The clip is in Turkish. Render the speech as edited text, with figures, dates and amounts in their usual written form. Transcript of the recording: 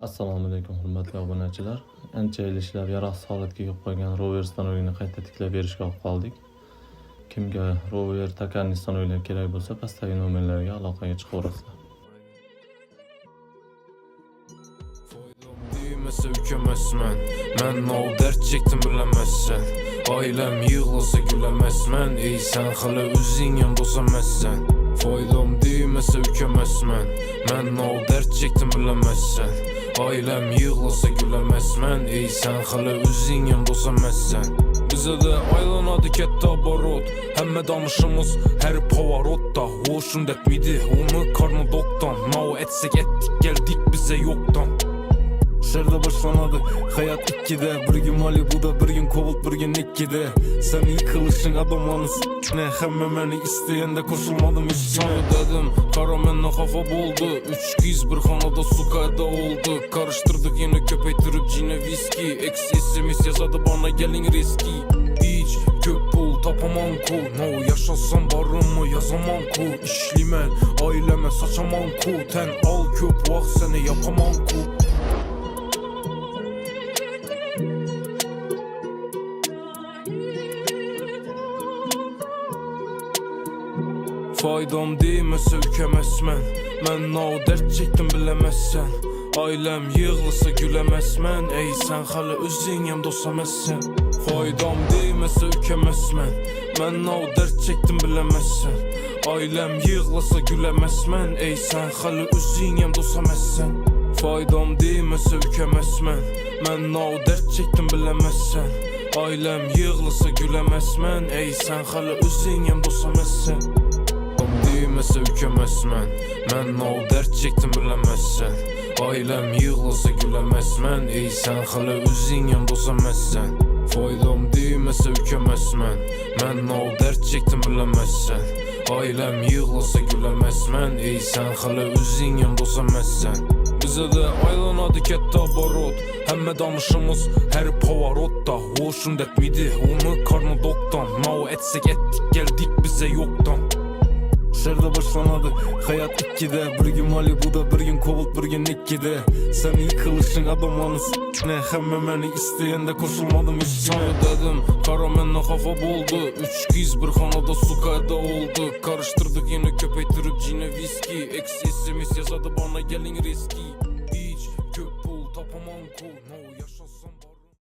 Assalomu alaykum hurmatli obunachilar. Ancha yil ishlab yaroqsiz holatga kelib qolgan Rover stanogini qayta tiklab berishga olib qoldik. Kimga Rover takarni stanoglar kerak bo'lsa, pastdagi nomerlarga aloqaga chiqaverasizlar. Düymese ükemezmen, men o dert çektim bilemezsen. Ailem yığılsa gülemezmen, ey sen hala üzün yandosamazsen. Faydam düymese ükemezmen, men o dert çektim bilemezsen. Ailem yığılsa gülemezmen, ey sen hala üzün yandosamazsen. Bize de aylanadı ketta barot, hemme danışımız her pavarotta. Hoşun detmidi, onu karnı doktan. Nao etsek ettik geldik bize yoktan. Şerde başlanadı hayat ikkide. Bir gün Malibu'da, bir gün Kovult, bir gün ikkide. Sen yıkılışın adamlanız ne? Hemme beni isteyende koşulmadım üstüne. Sana dedim kara menle kafa boldu. Üç kız bir hanada su kayda oldu. Karıştırdık yine köpeytirip cine viski. Eksi SMS yazadı bana gelin riski. Hiç köp bul tapamam ku. No yaşasam barımı yazamam ku. İşlimen aileme saçamam ku. Ten al köp vak seni yapamam ku. Faydam değmese ükemezmen, men o dert çektim bilemezsen. Ailem yığılsa gülemezmen, ey sen hala özün yandosamazsen. Faydam değmese ükemezmen, men o dert çektim bilemezsen. Ailem yığılsa gülemezmen, ey sen hala özün yandosamazsen. Faydam değmese ükemezmen, men o dert çektim bilemezsen. Ailem yığılsa gülemezmen, ey sen hala özün yandosamazsen. Düymese ükemezmen, men o dert çektim bilemezsen. Ailem yığılsa gülemezmen, ey sen hala üzün yandosamazsen. Faydam düymese ükemezmen, men o dert çektim bilemezsen. Ailem yığılsa gülemezmen, ey sen hala üzün yandosamazsen. Bize de aylanadı ketta barot, hemme danışımız her pavarotta. Hoşun detmidi, onu karnı doktan. Nao etsek ettik geldik bize yoktan. Şerde başlanadı hayat ikkide. Bir gün Malibu'da, bir gün Kovult, bir gün ikkide. Sen yıkılışın adamlanız ne? Hemme beni isteyende koşulmadım üstüne. Sana dedim kara menle kafa boldu. Üç kız bir hanada su kayda oldu. Karıştırdık yine köpeytirip cine viski. Eksi SMS yazadı bana gelin riski. Hiç köp bul tapamam ku. No